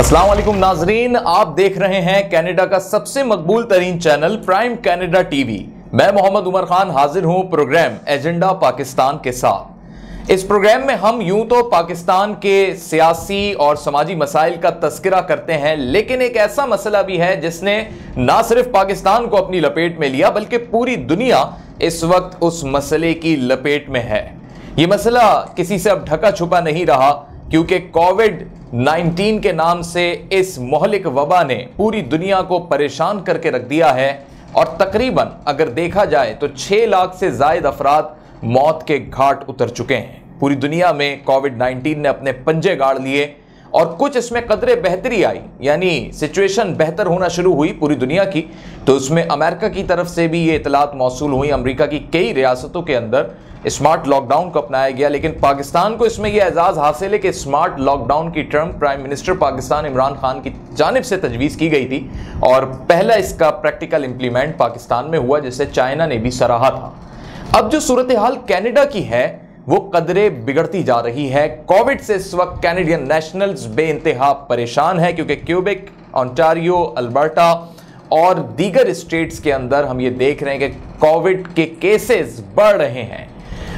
अस्सलाम वालेकुम नाजरीन, आप देख रहे हैं कनाडा का सबसे मकबूल तरीन चैनल प्राइम कनाडा टीवी। मैं मोहम्मद उमर खान हाजिर हूं प्रोग्राम एजेंडा पाकिस्तान के साथ। इस प्रोग्राम में हम यूं तो पाकिस्तान के सियासी और समाजी मसाइल का तस्करा करते हैं, लेकिन एक ऐसा मसला भी है जिसने ना सिर्फ पाकिस्तान को अपनी लपेट में लिया बल्कि पूरी दुनिया इस वक्त उस मसले की लपेट में है। ये मसला किसी से अब ढका छुपा नहीं रहा, क्योंकि कोविड-19 के नाम से इस मोहलिक वबा ने पूरी दुनिया को परेशान करके रख दिया है और तकरीबन अगर देखा जाए तो 6 लाख से जायद अफराद मौत के घाट उतर चुके हैं। पूरी दुनिया में कोविड-19 ने अपने पंजे गाड़ लिए और कुछ इसमें कदरे बेहतरी आई, यानी सिचुएशन बेहतर होना शुरू हुई पूरी दुनिया की। तो उसमें अमेरिका की तरफ से भी ये इतलात मौसूल हुई, अमेरिका की कई रियासतों के अंदर स्मार्ट लॉकडाउन को अपनाया गया। लेकिन पाकिस्तान को इसमें यह एजाज हासिल है कि स्मार्ट लॉकडाउन की term prime minister Pakistan Imran Khan की जानिब से तजवीज़ की गई थी और पहला इसका प्रैक्टिकल इंप्लीमेंट पाकिस्तान में हुआ, जिसे चाइना ने भी सराहा था। अब जो सूरत हाल कनाडा की है वो कदरे बिगड़ती जा रही है। कोविड से इस वक्त कैनेडियन नेशनल्स बेइंतहा परेशान है, क्योंकि क्यूबेक, ओंटारियो, अल्बर्टा और दीगर स्टेट्स के अंदर हम ये देख रहे हैं कि कोविड के केसेस बढ़ रहे हैं।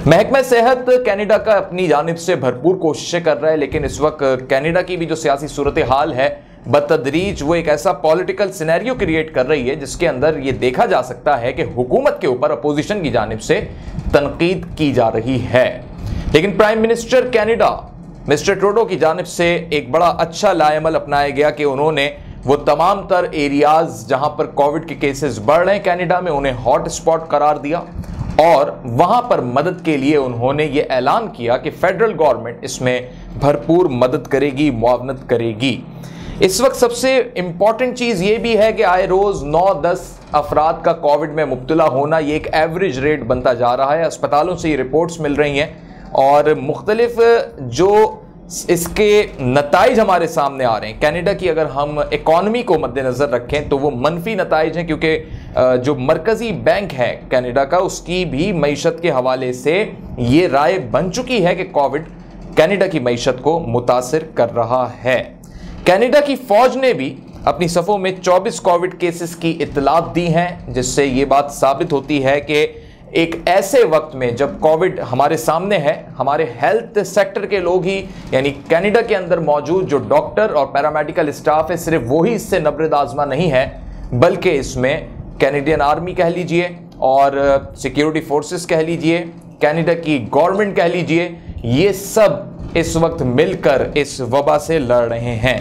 महकमा सेहत कनाडा का अपनी जानिब से भरपूर कोशिशें कर रहा है, लेकिन इस वक्त कनाडा की भी जो सियासी सूरत हाल है बतदरीज वो एक ऐसा पॉलिटिकल सिनेरियो क्रिएट कर रही है जिसके अंदर ये देखा जा सकता है कि हुकूमत के ऊपर अपोजिशन की जानिब से तनकीद की जा रही है। लेकिन prime minister Canada mister Trudeau की जानिब से एक बड़ा अच्छा लाएमल अपनाया गया कि उन्होंने वो तमाम तर एरियाज जहां पर कोविड के केसेस बढ़ रहे हैं कनाडा में, उन्हें हॉट स्पॉट करार दिया और वहां पर मदद के लिए उन्होंने ये ऐलान किया कि फेडरल गवर्नमेंट इसमें भरपूर मदद करेगी, मुआवनत करेगी। इस वक्त सबसे इंपॉर्टेंट चीज़ ये भी है कि आए रोज़ 9-10 अफराद का कोविड में मुब्तला होना ये एक एवरेज रेट बनता जा रहा है। अस्पतालों से ये रिपोर्ट्स मिल रही हैं और मुख्तलिफ जो इसके नताइज हमारे सामने आ रहे हैं। कनाडा की अगर हम इकॉनमी को मद्देनज़र रखें तो वो मनफी नताइज हैं, क्योंकि जो मरकज़ी बैंक है कनाडा का उसकी भी मईशत के हवाले से ये राय बन चुकी है कि कोविड कनाडा की मईशत को मुतासिर कर रहा है। कनाडा की फौज ने भी अपनी सफ़ों में 24 कोविड केसेस की इतलात दी हैं, जिससे ये बात साबित होती है कि एक ऐसे वक्त में जब कोविड हमारे सामने है, हमारे हेल्थ सेक्टर के लोग ही यानी कनाडा के अंदर मौजूद जो डॉक्टर और पैरामेडिकल स्टाफ है, सिर्फ वही इससे नब्रद आज़मा नहीं है, बल्कि इसमें कैनेडियन आर्मी कह लीजिए और सिक्योरिटी फोर्सेस कह लीजिए, कनाडा की गवर्नमेंट कह लीजिए, ये सब इस वक्त मिलकर इस वबा से लड़ रहे हैं।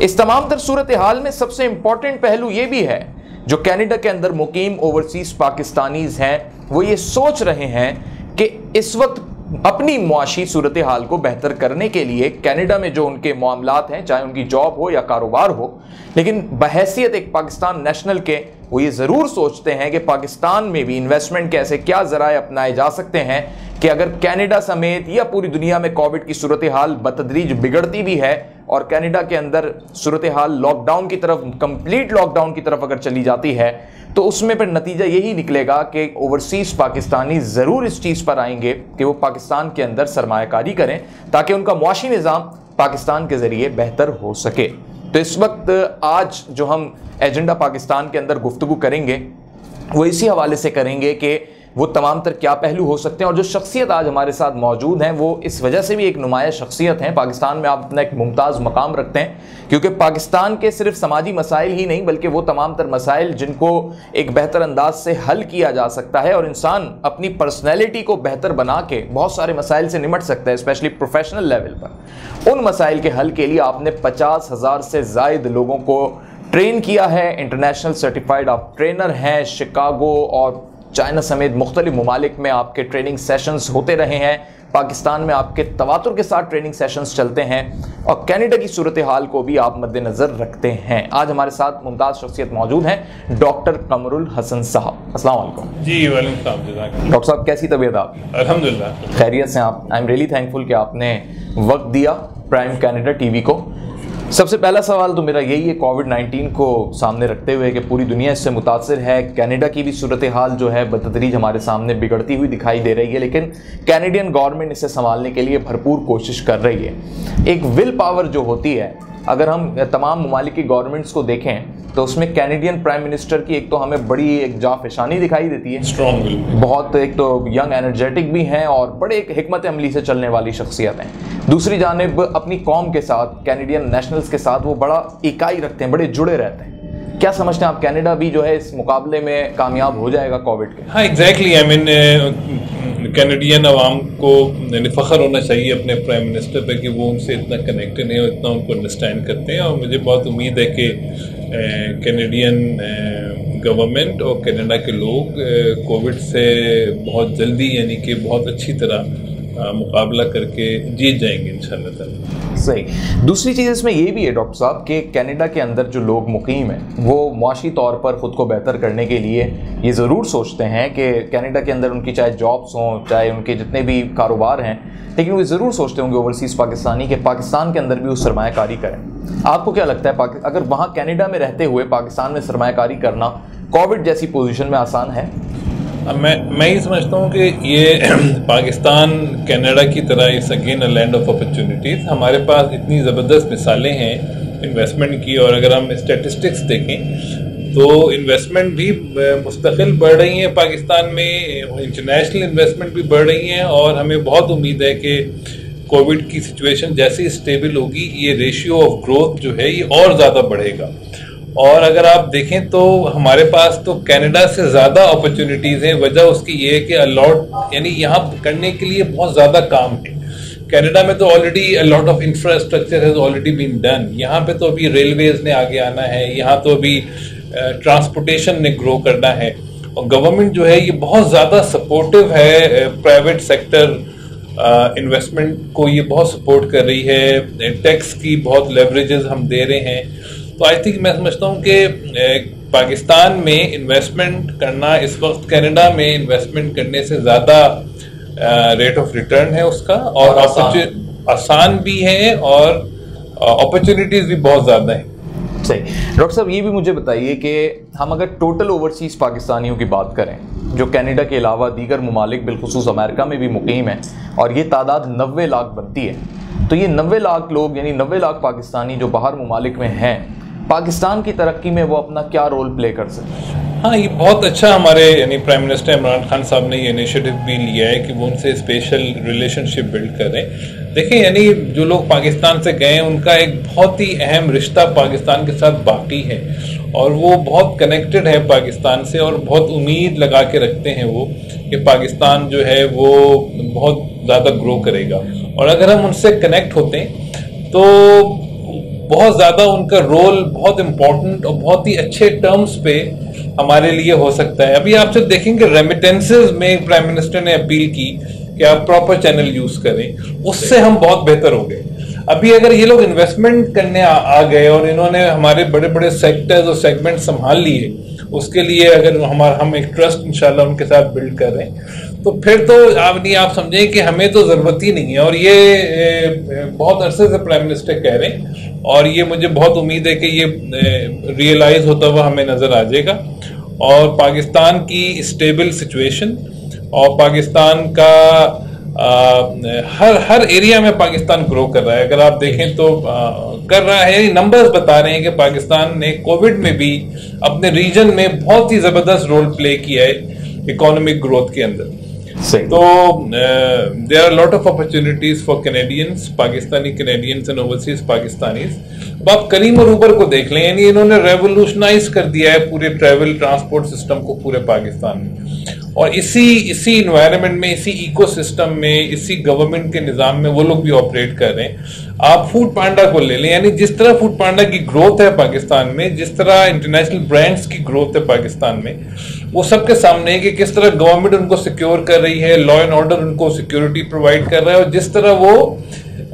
इस तमाम तर सूरत हाल में सबसे इंपॉर्टेंट पहलू ये भी है, जो कनाडा के अंदर मुकीम ओवरसीज पाकिस्तानीज हैं वो ये सोच रहे हैं कि इस वक्त अपनी मुआशी सूरत हाल को बेहतर करने के लिए कनाडा में जो उनके मामलात हैं, चाहे उनकी जॉब हो या कारोबार हो, लेकिन बहैसियत एक पाकिस्तान नेशनल के वो ये ज़रूर सोचते हैं कि पाकिस्तान में भी इन्वेस्टमेंट के ऐसे क्या ज़राए अपनाए जा सकते हैं कि अगर कनाडा समेत या पूरी दुनिया में कोविड की सूरत हाल बतदरीज बिगड़ती भी है और कनाडा के अंदर सूरत हाल लॉकडाउन की तरफ, कंप्लीट लॉकडाउन की तरफ अगर चली जाती है, तो उसमें फिर नतीजा यही निकलेगा कि ओवरसीज पाकिस्तानी ज़रूर इस चीज़ पर आएंगे कि वो पाकिस्तान के अंदर सरमायाकारी करें ताकि उनका मुआशी निज़ाम पाकिस्तान के ज़रिए बेहतर हो सके। तो इस वक्त आज जो हम एजेंडा पाकिस्तान के अंदर गुफ्तगू करेंगे वो इसी हवाले से करेंगे कि वो तमाम तर क्या पहलू हो सकते हैं। और जो शख्सियत आज हमारे साथ मौजूद हैं वो इस वजह से भी एक नुमाया शख्सियत हैं। पाकिस्तान में आप अपना एक मुमताज़ मकाम रखते हैं, क्योंकि पाकिस्तान के सिर्फ समाजी मसाइल ही नहीं बल्कि वो तमाम तर मसाइल जिनको एक बेहतर अंदाज से हल किया जा सकता है और इंसान अपनी पर्सनैलिटी को बेहतर बना के बहुत सारे मसाइल से निमट सकता है, स्पेशली प्रोफेशनल लेवल पर। उन मसाइल के हल के लिए आपने 50,000 से ज़ायद लोगों को ट्रेन किया है। इंटरनेशनल सर्टिफाइड आप ट्रेनर हैं। शिकागो और चाइना समेत मुख्तलिफ ममालिक में आपके ट्रेनिंग सेशंस होते रहे हैं। पाकिस्तान में आपके तवातुर के साथ ट्रेनिंग सेशंस चलते हैं और कनाडा की सूरत हाल को भी आप मद्देनज़र रखते हैं। आज हमारे साथ मुमताज़ शख्सियत मौजूद हैं, डॉक्टर कमरुल हसन साहब। अस्सलाम वालेकुम। जी वालेकुम सलाम। डॉक्टर साहब कैसी तबीयत आपकी? अल्हम्दुलिल्लाह खैरियत से आप? आई एम रियली थैंकफुल कि आपने वक्त दिया प्राइम कनाडा टीवी को। सबसे पहला सवाल तो मेरा यही है, कोविड-19 को सामने रखते हुए कि पूरी दुनिया इससे मुतासिर है, कनाडा की भी सूरत हाल जो है बतदरीज हमारे सामने बिगड़ती हुई दिखाई दे रही है, लेकिन कैनेडियन गवर्नमेंट इसे संभालने के लिए भरपूर कोशिश कर रही है। एक विल पावर जो होती है अगर हम तमाम ममालिक की गवर्नमेंट्स को देखें तो उसमें कैनेडियन प्राइम मिनिस्टर की एक तो हमें बड़ी एक जाफिशानी दिखाई देती है, स्ट्रॉन्ग विल, बहुत एक तो यंग एनर्जेटिक भी हैं और बड़े एक हिकमत अमली से चलने वाली शख्सियत हैं। दूसरी जानिब अपनी कौम के साथ, कैनेडियन नेशनल्स के साथ वो बड़ा इकाई रखते हैं, बड़े जुड़े रहते हैं। क्या समझते हैं आप, कनाडा भी जो है इस मुकाबले में कामयाब हो जाएगा कोविड के? हाँ एग्जैक्टली, आई मीन कैनेडियन अवाम को फ़ख्र होना चाहिए अपने प्राइम मिनिस्टर पे कि वो उनसे इतना कनेक्टेड है और इतना उनको अंडरस्टैंड करते हैं। और मुझे बहुत उम्मीद है कि कैनेडियन गवर्नमेंट और कनाडा के लोग कोविड से बहुत जल्दी यानी कि बहुत अच्छी तरह मुकाबला करके जीत जाएंगे इंशाल्लाह ताला। सही। दूसरी चीज़ इसमें ये भी है डॉक्टर साहब कि कनाडा के अंदर जो लोग मुकीम हैं वो मुआशी तौर पर ख़ुद को बेहतर करने के लिए ये ज़रूर सोचते हैं कि कनाडा के अंदर उनकी चाहे जॉब्स हों, चाहे उनके जितने भी कारोबार हैं, लेकिन वो ज़रूर सोचते होंगे ओवरसीज़ पाकिस्तानी के पाकिस्तान के अंदर भी वो सरमायाकारी करें। आपको क्या लगता है, अगर वहाँ कनाडा में रहते हुए पाकिस्तान में सरमायाकारी करना कोविड जैसी पोजीशन में आसान है? मैं ये समझता हूँ कि ये पाकिस्तान कनाडा की तरह इस again a land of opportunities. हमारे पास इतनी ज़बरदस्त मिसालें हैं इन्वेस्टमेंट की, और अगर हम स्टैटिस्टिक्स देखें तो इन्वेस्टमेंट भी मुस्तकिल बढ़ रही हैं पाकिस्तान में, इंटरनेशनल इन्वेस्टमेंट भी बढ़ रही हैं, और हमें बहुत उम्मीद है कि कोविड की सिचुएशन जैसे ही स्टेबल होगी ये रेशियो ऑफ ग्रोथ जो है ये और ज़्यादा बढ़ेगा। और अगर आप देखें तो हमारे पास तो कनाडा से ज़्यादा अपॉर्चुनिटीज़ हैं। वजह उसकी ये है कि अलॉट यानी यहाँ करने के लिए बहुत ज़्यादा काम है। कनाडा में तो already a lot of infrastructure has already been done. यहाँ पे तो अभी रेलवेज ने आगे आना है, यहाँ तो अभी ट्रांसपोर्टेशन ने ग्रो करना है, और गवर्नमेंट जो है ये बहुत ज़्यादा सपोर्टिव है। प्राइवेट सेक्टर इन्वेस्टमेंट को ये बहुत सपोर्ट कर रही है, टैक्स की बहुत लेवरेजेस हम दे रहे हैं। तो आई थिंक मैं समझता हूँ कि पाकिस्तान में इन्वेस्टमेंट करना इस वक्त कनाडा में इन्वेस्टमेंट करने से ज़्यादा रेट ऑफ रिटर्न है उसका, और आसान भी है, और अपॉर्चुनिटीज़ भी बहुत ज़्यादा है। सही। डॉक्टर साहब ये भी मुझे बताइए कि हम अगर टोटल ओवरसीज़ पाकिस्तानियों की बात करें जो कनाडा के अलावा दीगर ममालिक बिलखुसूस अमेरिका में भी मुकीम हैं, और ये तादाद 90 लाख बनती है, तो ये 90 लाख लोग यानी 90 लाख पाकिस्तानी जो बाहर ममालिक में हैं, पाकिस्तान की तरक्की में वो अपना क्या रोल प्ले कर सकते हैं? हाँ, ये बहुत अच्छा हमारे यानी प्राइम मिनिस्टर इमरान खान साहब ने ये इनिशिएटिव भी लिया है कि वो उनसे स्पेशल रिलेशनशिप बिल्ड करें। देखें यानी जो लोग पाकिस्तान से गए उनका एक बहुत ही अहम रिश्ता पाकिस्तान के साथ बाकी है, और वो बहुत कनेक्टेड है पाकिस्तान से, और बहुत उम्मीद लगा के रखते हैं वो कि पाकिस्तान जो है वो बहुत ज़्यादा ग्रो करेगा। और अगर हम उनसे कनेक्ट होते हैं तो बहुत ज़्यादा उनका रोल बहुत इम्पोर्टेंट और बहुत ही अच्छे टर्म्स पे हमारे लिए हो सकता है। अभी आप सब देखेंगे रेमिटेंसेस में प्राइम मिनिस्टर ने अपील की कि आप प्रॉपर चैनल यूज करें, उससे हम बहुत बेहतर हो गए। अभी अगर ये लोग इन्वेस्टमेंट करने आ गए और इन्होंने हमारे बड़े बड़े सेक्टर्स और सेगमेंट संभाल लिए, उसके लिए अगर हम एक ट्रस्ट इंशाल्लाह उनके साथ बिल्ड कर रहे हैं, तो फिर तो आप समझें कि हमें तो ज़रूरत ही नहीं है। और ये बहुत अरसे से प्राइम मिनिस्टर कह रहे हैं, और ये मुझे बहुत उम्मीद है कि ये रियलाइज होता हुआ हमें नज़र आ जाएगा। और पाकिस्तान की स्टेबल सिचुएशन और पाकिस्तान का हर एरिया में पाकिस्तान ग्रो कर रहा है। अगर आप देखें तो कर रहा है, नंबर्स बता रहे हैं कि पाकिस्तान ने कोविड में भी अपने रीजन में बहुत ही ज़बरदस्त रोल प्ले किया है इकोनॉमिक ग्रोथ के अंदर। तो there are lot of opportunities for Canadians, Pakistani Canadians and overseas Pakistanis. अब आप करीम और उबर को देख लें, यानी इन्होंने रेवोल्यूशनाइज कर दिया है पूरे ट्रैवल ट्रांसपोर्ट सिस्टम को पूरे पाकिस्तान में। और इसी इन्वायरमेंट में, इसी इकोसिस्टम में, इसी गवर्नमेंट के निज़ाम में वो लोग भी ऑपरेट कर रहे हैं। आप फूड पांडा को ले लें, यानी जिस तरह फूड पांडा की ग्रोथ है पाकिस्तान में, जिस तरह इंटरनेशनल ब्रांड्स की ग्रोथ है पाकिस्तान में, वो सबके सामने है कि किस तरह गवर्नमेंट उनको सिक्योर कर रही है, लॉ एंड ऑर्डर उनको सिक्योरिटी प्रोवाइड कर रहा है, और जिस तरह वो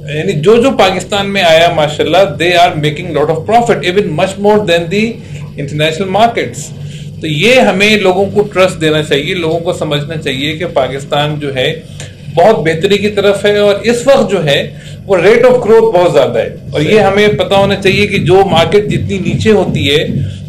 यानी जो पाकिस्तान में आया माशाल्लाह, they are making lot of profit, even much more than the international markets. तो ये हमें लोगों को ट्रस्ट देना चाहिए, लोगों को समझना चाहिए कि पाकिस्तान जो है बहुत बेहतरी की तरफ है, और इस वक्त जो है वो रेट ऑफ ग्रोथ बहुत ज्यादा है। और ये हमें पता होना चाहिए कि जो मार्केट जितनी नीचे होती है,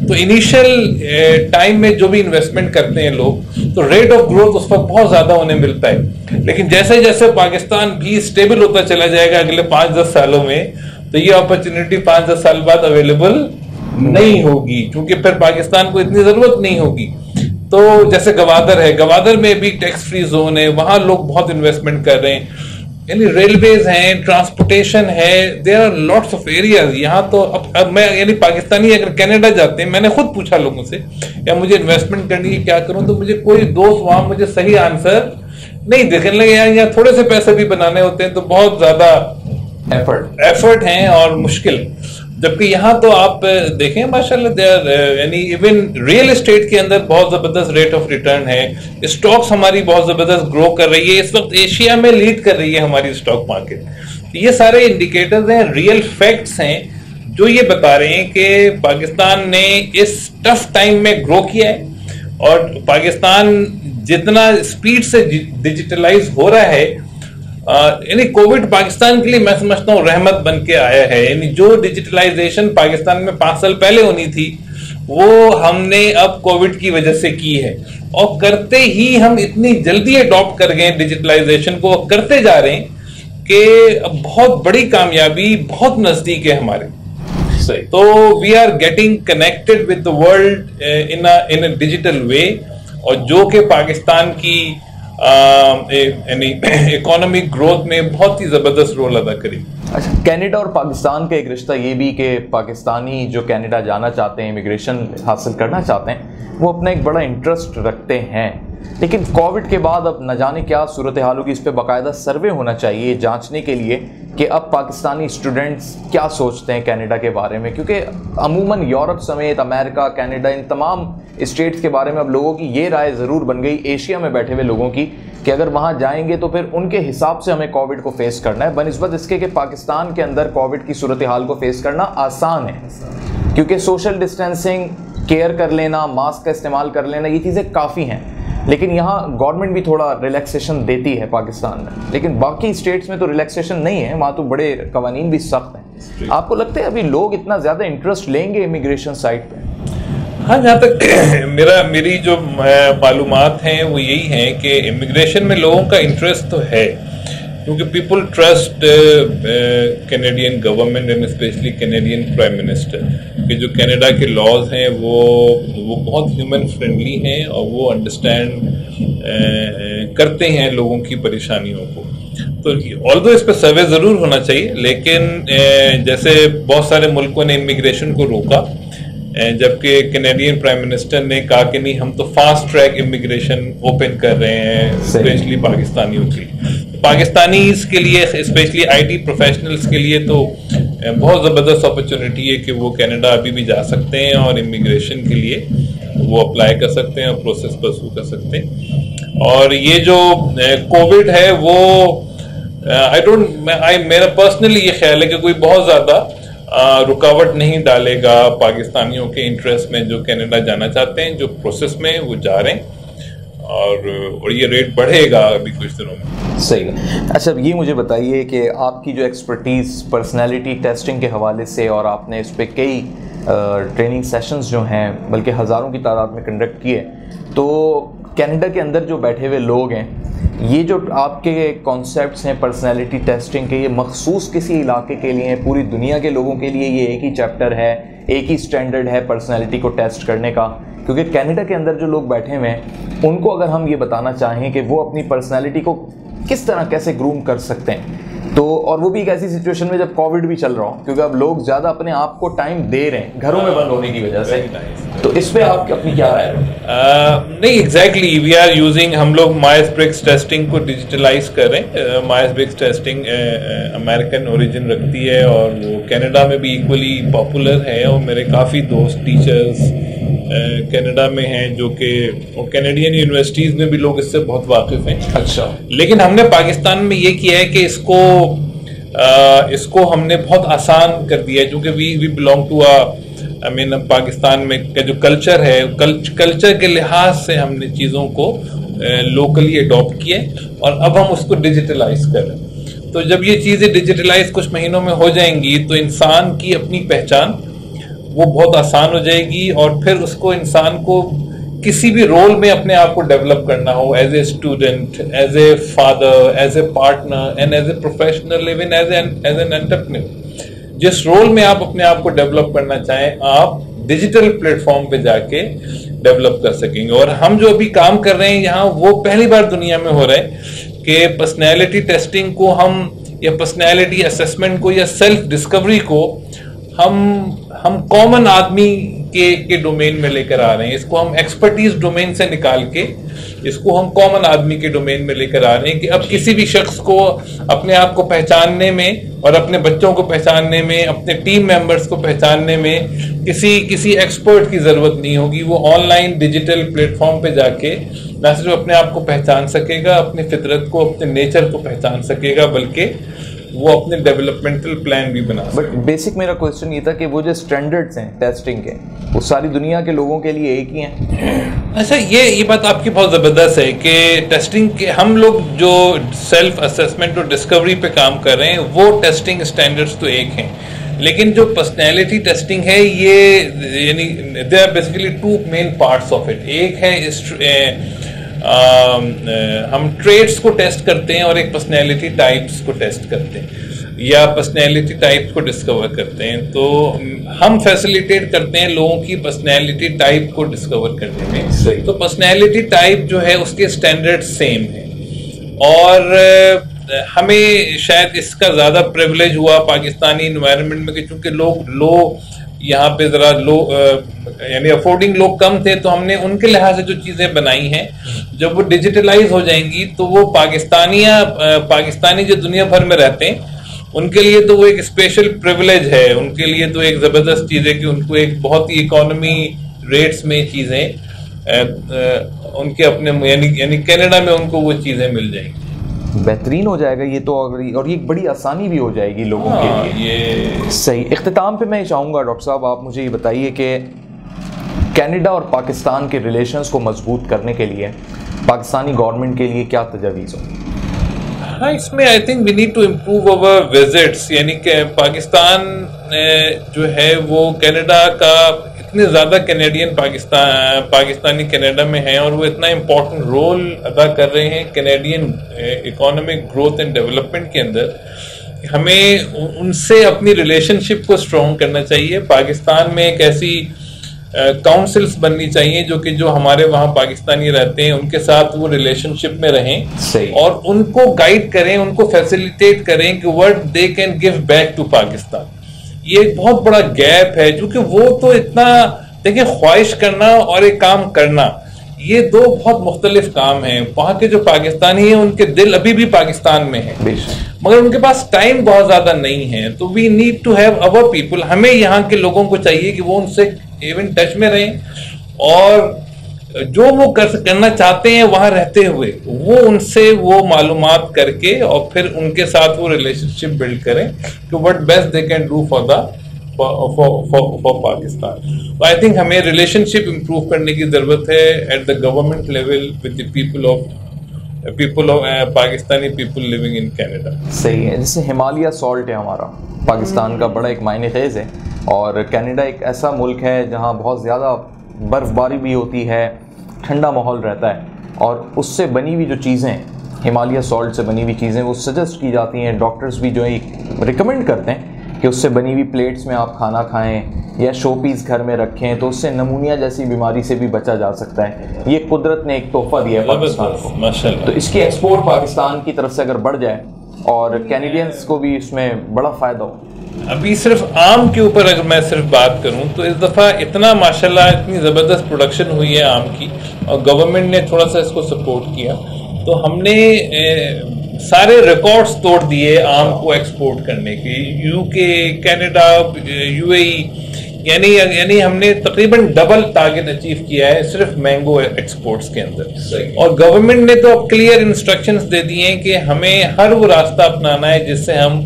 तो इनिशियल टाइम में जो भी इन्वेस्टमेंट करते हैं लोग, तो रेट ऑफ ग्रोथ उस वक्त बहुत ज्यादा उन्हें मिलता है। लेकिन जैसे जैसे पाकिस्तान भी स्टेबल होता चला जाएगा अगले 5-10 सालों में, तो ये अपॉर्चुनिटी 5-10 साल बाद अवेलेबल नहीं होगी, क्योंकि फिर पाकिस्तान को इतनी जरूरत नहीं होगी। तो जैसे गवादर है, गवादर में भी टैक्स फ्री जोन है, वहां लोग बहुत इन्वेस्टमेंट कर रहे हैं, यानी रेलवेज हैं, ट्रांसपोर्टेशन है, there are lots of areas. यहाँ तो अब मैं यानी पाकिस्तानी अगर कनाडा जाते हैं, मैंने खुद पूछा लोगों से या मुझे इन्वेस्टमेंट करनी है क्या करूं, तो मुझे कोई दोस्त वहां मुझे सही आंसर नहीं देखने लगे। यहाँ थोड़े से पैसे भी बनाने होते हैं तो बहुत ज्यादा एफर्ट है और मुश्किल, जबकि यहाँ तो आप देखें माशाल्लाह देयर यानी इवन रियल एस्टेट के अंदर बहुत जबरदस्त रेट ऑफ रिटर्न है, स्टॉक्स हमारी बहुत जबरदस्त ग्रो कर रही है, इस वक्त एशिया में लीड कर रही है हमारी स्टॉक मार्केट। ये सारे इंडिकेटर्स हैं, रियल फैक्ट्स हैं जो ये बता रहे हैं कि पाकिस्तान ने इस टफ टाइम में ग्रो किया है, और पाकिस्तान जितना स्पीड से डिजिटलाइज हो रहा है, यानी कोविड पाकिस्तान के लिए मैं समझता हूँ रहमत बन के आया है। यानी जो डिजिटलाइजेशन पाकिस्तान में 5 साल पहले होनी थी वो हमने अब कोविड की वजह से की है, और करते ही हम इतनी जल्दी अडॉप्ट कर गए डिजिटलाइजेशन को, करते जा रहे हैं कि बहुत बड़ी कामयाबी बहुत नजदीक है हमारे। तो we are getting connected with the world in a digital way, और जो कि पाकिस्तान की इकोनॉमिक ग्रोथ में बहुत ही जबरदस्त रोल अदा करी। अच्छा, कनाडा और पाकिस्तान का एक रिश्ता ये भी कि पाकिस्तानी जो कनाडा जाना चाहते हैं, इमिग्रेशन हासिल करना चाहते हैं, वो अपना एक बड़ा इंटरेस्ट रखते हैं, लेकिन कोविड के बाद अब न जाने क्या सूरत हाल होगी। इस पर बाकायदा सर्वे होना चाहिए जांचने के लिए कि अब पाकिस्तानी स्टूडेंट्स क्या सोचते हैं कनाडा के बारे में, क्योंकि अमूमन यूरोप समेत अमेरिका, कनाडा, इन तमाम स्टेट्स के बारे में अब लोगों की ये राय ज़रूर बन गई, एशिया में बैठे हुए लोगों की, कि अगर वहाँ जाएंगे तो फिर उनके हिसाब से हमें कोविड को फेस करना है, बनिस्बत इसके कि पाकिस्तान के अंदर कोविड की सूरत हाल को फेस करना आसान है, क्योंकि सोशल डिस्टेंसिंग, केयर कर लेना, मास्क का इस्तेमाल कर लेना, ये चीज़ें काफ़ी हैं। लेकिन यहाँ गवर्नमेंट भी थोड़ा रिलैक्सेशन देती है पाकिस्तान में, लेकिन बाकी स्टेट्स में तो रिलैक्सेशन नहीं है, वहाँ तो बड़े कवानीन भी सख्त हैं। आपको लगता है अभी लोग इतना ज़्यादा इंटरेस्ट लेंगे इमिग्रेशन साइड पे? हाँ, जहाँ तक मेरी जो मालूमात हैं वो यही है कि इमिग्रेशन में लोगों का इंटरेस्ट तो है, क्योंकि people trust Canadian government and specially Canadian prime minister, कि जो कनाडा के लॉज हैं वो बहुत ह्यूमन फ्रेंडली हैं और वो अंडरस्टैंड करते हैं लोगों की परेशानियों को। तो ऑल्दो इस पर सर्वे ज़रूर होना चाहिए, लेकिन जैसे बहुत सारे मुल्कों ने इमिग्रेशन को रोका, जबकि कैनेडियन प्राइम मिनिस्टर ने कहा कि नहीं, हम तो फास्ट ट्रैक इमिग्रेशन ओपन कर रहे हैं स्पेशली पाकिस्तानियों के लिए। पाकिस्तानीज के लिए, स्पेशली आईटी प्रोफेशनल्स के लिए तो बहुत ज़बरदस्त अपॉर्चुनिटी है कि वो कनाडा अभी भी जा सकते हैं और इमिग्रेशन के लिए वो अप्लाई कर सकते हैं और प्रोसेस परस्यू कर सकते हैं। और ये जो कोविड है वो मेरा पर्सनली ये ख्याल है कि कोई बहुत ज़्यादा रुकावट नहीं डालेगा पाकिस्तानियों के इंटरेस्ट में जो कनाडा जाना चाहते हैं, जो प्रोसेस में वो जा रहे हैं, और ये रेट बढ़ेगा अभी कुछ दिनों में। सही है। अच्छा, ये मुझे बताइए कि आपकी जो एक्सपर्टीज़ पर्सनैलिटी टेस्टिंग के हवाले से, और आपने इस पर कई ट्रेनिंग सेशंस जो हैं बल्कि हज़ारों की तादाद में कंडक्ट किए, तो कनाडा के अंदर जो बैठे हुए लोग हैं, ये जो आपके कॉन्सेप्ट्स हैं पर्सनैलिटी टेस्टिंग के, ये मखसूस किसी इलाके के लिए हैं? पूरी दुनिया के लोगों के लिए ये एक ही चैप्टर है, एक ही स्टैंडर्ड है पर्सनैलिटी को टेस्ट करने का? क्योंकि कनाडा के अंदर जो लोग बैठे हुए हैं उनको अगर हम ये बताना चाहें कि वो अपनी पर्सनैलिटी को किस तरह कैसे ग्रूम कर सकते हैं, तो और वो भी एक ऐसी सिचुएशन में जब कोविड भी चल रहा हो, क्योंकि अब लोग ज़्यादा अपने आप को टाइम दे रहे हैं घरों में बंद होने की वजह से, तो इस पे आपकी अपनी क्या राय है? नहीं, एग्जैक्टली वी आर यूजिंग, हम लोग मायर्स ब्रिग्स टेस्टिंग को डिजिटलाइज कर रहे हैं। Myers Briggs testing American origin रखती है और वो कनाडा में भी इक्वली पॉपुलर है, और मेरे काफ़ी दोस्त टीचर्स कनाडा में हैं जो कि कैनेडियन यूनिवर्सिटीज़ में भी लोग इससे बहुत वाकिफ़ हैं। अच्छा। लेकिन हमने पाकिस्तान में ये किया है कि इसको हमने बहुत आसान कर दिया है, क्योंकि वी बिलोंग टू पाकिस्तान में का जो कल्चर है, कल्चर के लिहाज से हमने चीज़ों को लोकली अडॉप्ट किए और अब हम उसको डिजिटलाइज कर रहे हैं। तो जब ये चीज़ें डिजिटलाइज कुछ महीनों में हो जाएंगी तो इंसान की अपनी पहचान वो बहुत आसान हो जाएगी, और फिर उसको इंसान को किसी भी रोल में अपने आप को डेवलप करना हो, as a student, as a father, as a partner and as a professional, even as an entrepreneur, जिस रोल में आप अपने आप को डेवलप करना चाहें, आप डिजिटल प्लेटफॉर्म पे जाके डेवलप कर सकेंगे। और हम जो अभी काम कर रहे हैं यहाँ, वो पहली बार दुनिया में हो रहा है कि पर्सनैलिटी टेस्टिंग को हम, या पर्सनैलिटी असेसमेंट को, या सेल्फ डिस्कवरी को हम कॉमन आदमी के डोमेन में लेकर आ रहे हैं। इसको हम एक्सपर्टीज डोमेन से निकाल के इसको हम कॉमन आदमी के डोमेन में लेकर आ रहे हैं कि अब किसी भी शख्स को अपने आप को पहचानने में, और अपने बच्चों को पहचानने में, अपने टीम मेंबर्स को पहचानने में किसी एक्सपर्ट की जरूरत नहीं होगी। वो ऑनलाइन डिजिटल प्लेटफॉर्म पे जाके ना सिर्फ अपने आप को पहचान सकेगा, अपनी फितरत को, अपने नेचर को पहचान सकेगा, बल्कि वो अपने डेवलपमेंटल प्लान भी बना सकते। बट बेसिक मेरा क्वेश्चन ये था कि वो जो स्टैंडर्ड्स हैं टेस्टिंग के, वो सारी दुनिया के लोगों के लिए एक ही हैं। अच्छा, ये बात आपकी बहुत ज़बरदस्त है कि टेस्टिंग के हम लोग जो सेल्फ असेसमेंट और डिस्कवरी पे काम कर रहे हैं, वो टेस्टिंग स्टैंडर्ड्स तो एक हैं, लेकिन जो पर्सनैलिटी टेस्टिंग है, ये यानी they are basically two main parts of it. एक है हम ट्रेड्स को टेस्ट करते हैं, और एक पर्सनैलिटी टाइप्स को टेस्ट करते हैं, या पर्सनैलिटी टाइप्स को डिस्कवर करते हैं। तो हम फैसिलिटेट करते हैं लोगों की पर्सनैलिटी टाइप को डिस्कवर करने में। तो पर्सनैलिटी टाइप जो है, उसके स्टैंडर्ड सेम है, और हमें शायद इसका ज़्यादा प्रिविलेज हुआ पाकिस्तानी इन्वायरमेंट में कि चूंकि लोग यहाँ पे ज़रा यानी अफोर्डिंग लोग कम थे, तो हमने उनके लिहाज से जो चीज़ें बनाई हैं, जब वो डिजिटलाइज हो जाएंगी तो वो पाकिस्तानी जो दुनिया भर में रहते हैं, उनके लिए तो वो एक स्पेशल प्रिविलेज है। उनके लिए तो एक ज़बरदस्त चीज़ है कि उनको एक बहुत ही इकोनॉमी रेट्स में चीज़ें उनके अपने यानी कनाडा में उनको वो चीज़ें मिल जाएंगी। बेहतरीन हो जाएगा ये तो, और ये बड़ी आसानी भी हो जाएगी लोगों के लिए। ये सही। इख्तिताम पे मैं चाहूँगा डॉक्टर साहब, आप मुझे ये बताइए कि कनाडा और पाकिस्तान के रिलेशंस को मजबूत करने के लिए पाकिस्तानी गवर्नमेंट के लिए क्या तजवीज़ हो? हाँ, इसमें I think we need to improve our visits. यानी कि पाकिस्तान जो है वो कनाडा का, इतने ज़्यादा कैनेडियन पाकिस्तानी कनाडा में हैं, और वो इतना इम्पोर्टेंट रोल अदा कर रहे हैं Canadian economic growth and development के अंदर। हमें उनसे अपनी रिलेशनशिप को स्ट्रॉन्ग करना चाहिए। पाकिस्तान में एक ऐसी काउंसिल्स बननी चाहिए जो हमारे वहाँ पाकिस्तानी रहते हैं, उनके साथ वो रिलेशनशिप में रहें, और उनको गाइड करें, उनको फैसिलिटेट करें कि what they can give back to Pakistan. ये एक बहुत बड़ा गैप है, क्योंकि वो तो इतना, देखिए, ख्वाहिश करना और एक काम करना, ये दो बहुत मुख्तलिफ काम हैं। वहाँ के जो पाकिस्तानी हैं, उनके दिल अभी भी पाकिस्तान में है, मगर उनके पास टाइम बहुत ज्यादा नहीं है। तो we need to have our people. हमें यहाँ के लोगों को चाहिए कि वो उनसे इवन टच में रहें, और जो वो करना चाहते हैं वहां रहते हुए, वो उनसे वो मालूमात करके, और फिर उनके साथ वो रिलेशनशिप बिल्ड करें कि what best they can do for Pakistan. I think हमें रिलेशनशिप इंप्रूव करने की जरूरत है at the government level with the people of Pakistani people living in Canada. सही है। जैसे हिमालय सॉल्ट है हमारा, पाकिस्तान का बड़ा एक मायने खेज है, और कनाडा एक ऐसा मुल्क है जहाँ बहुत ज़्यादा बर्फ़बारी भी होती है, ठंडा माहौल रहता है, और उससे बनी हुई जो चीज़ें, हिमालय सॉल्ट से बनी हुई चीज़ें, वो सजेस्ट की जाती हैं। डॉक्टर्स भी जो है रिकमेंड करते हैं कि उससे बनी हुई प्लेट्स में आप खाना खाएं, या शो पीस घर में रखें, तो उससे नमूनिया जैसी बीमारी से भी बचा जा सकता है। ये कुदरत ने एक तोहफा दिया है पाकिस्तान को, माशाल्लाह। तो इसकी एक्सपोर्ट पाकिस्तान की तरफ से अगर बढ़ जाए, और कैनेडियंस को भी इसमें बड़ा फ़ायदा हो। अभी सिर्फ आम के ऊपर अगर मैं सिर्फ बात करूं, तो इस दफ़ा इतना माशाल्लाह इतनी ज़बरदस्त प्रोडक्शन हुई है आम की, और गवर्नमेंट ने थोड़ा सा इसको सपोर्ट किया, तो हमने सारे रिकॉर्ड्स तोड़ दिए आम को एक्सपोर्ट करने के। यूके, कनाडा, यूएई, यानी हमने तकरीबन डबल टारगेट अचीव किया है सिर्फ मैंगो एक्सपोर्ट्स के अंदर। और गवर्नमेंट ने तो अब क्लियर इंस्ट्रक्शंस दे दिए हैं कि हमें हर वो रास्ता अपनाना है जिससे हम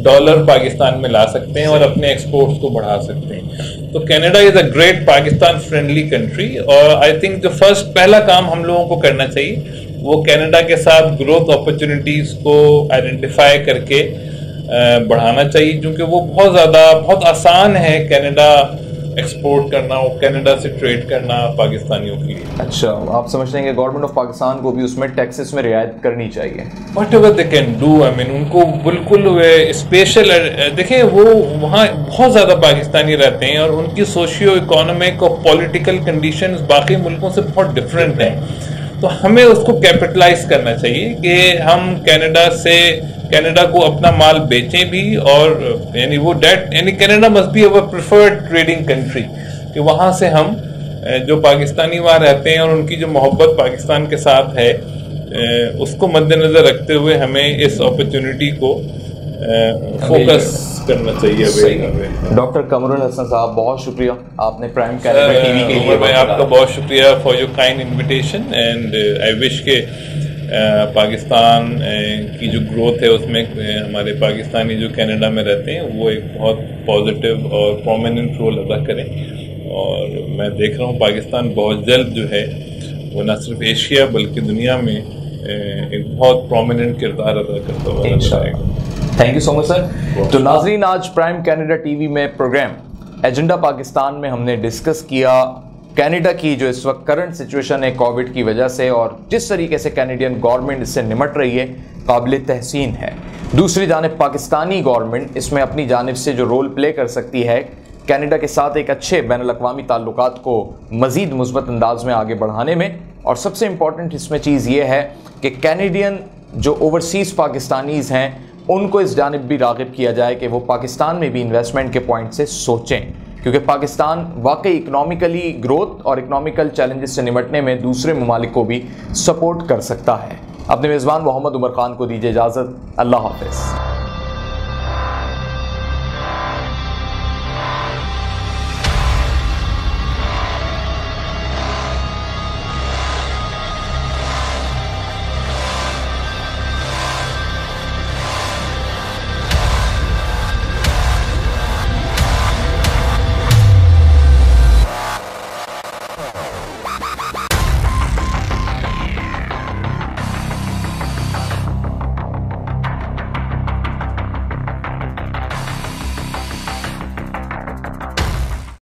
डॉलर पाकिस्तान में ला सकते हैं और अपने एक्सपोर्ट्स को बढ़ा सकते हैं। तो Canada is a great Pakistan friendly country, और आई थिंक जो पहला काम हम लोगों को करना चाहिए वो कनाडा के साथ ग्रोथ अपॉर्चुनिटीज को आइडेंटिफाई करके बढ़ाना चाहिए, क्योंकि वो बहुत आसान है कनाडा एक्सपोर्ट करना, वो कनाडा से ट्रेड करना पाकिस्तानियों के लिए। अच्छा, आप समझते हैं कि गवर्नमेंट ऑफ पाकिस्तान को भी उसमें टैक्सेस में रियायत करनी चाहिए? What ever they can do, I mean उनको बिल्कुल स्पेशल, देखिए वो वहाँ बहुत ज़्यादा पाकिस्तानी रहते हैं और उनकी सोशियो इकोनॉमिक और पॉलिटिकल कंडीशंस बाकी मुल्कों से बहुत डिफरेंट हैं, तो हमें उसको कैपिटलाइज करना चाहिए कि हम कनाडा को अपना माल बेचें भी, और यानी वो डेट यानी Canada must be our preferred trading country, कि वहाँ से हम जो पाकिस्तानी वहाँ रहते हैं और उनकी जो मोहब्बत पाकिस्तान के साथ है उसको मद्देनजर रखते हुए हमें इस अपॉर्चुनिटी को फोकस करना चाहिए। डॉक्टर कमरुल हसन साहब, बहुत शुक्रिया, आपने प्राइम कैनेडा टीवी के लिए भाई आपका बहुत शुक्रिया for your kind invitation, and I wish के पाकिस्तान की जो ग्रोथ है उसमें हमारे पाकिस्तानी जो कनाडा में रहते हैं वो एक बहुत पॉजिटिव और प्रोमिनेंट रोल अदा करें, और मैं देख रहा हूँ पाकिस्तान बहुत जल्द जो है वो न सिर्फ एशिया बल्कि दुनिया में एक बहुत प्रोमिनेंट किरदार अदा करता हुआ नजर आएगा। Thank you so much sir. तो नाजरीन, आज प्राइम कैनेडा टीवी में प्रोग्राम एजेंडा पाकिस्तान में हमने डिस्कस किया कनाडा की जो इस वक्त करंट सिचुएशन है कोविड की वजह से, और जिस तरीके से कैनेडियन गवर्नमेंट इससे निमट रही है काबिल तहसीन है। दूसरी जानिब पाकिस्तानी गवर्नमेंट इसमें अपनी जानिब से जो रोल प्ले कर सकती है कनाडा के साथ एक अच्छे बैनुल-अक़वामी ताल्लुकात को मज़ीद मुस्बत अंदाज में आगे बढ़ाने में, और सबसे इम्पॉर्टेंट इसमें चीज़ ये है कि कैनेडियन जो ओवरसीज़ पाकिस्तानीज़ हैं उनको इस जानिब भी राग़िब किया जाए कि वो पाकिस्तान में भी इन्वेस्टमेंट के पॉइंट से सोचें, क्योंकि पाकिस्तान वाकई इकनॉमिकली ग्रोथ और इकनॉमिकल चैलेंजेस से निपटने में दूसरे ममालिक को भी सपोर्ट कर सकता है। अपने मेज़बान मोहम्मद उमर खान को दीजिए इजाज़त। अल्लाह हाफ़िज़।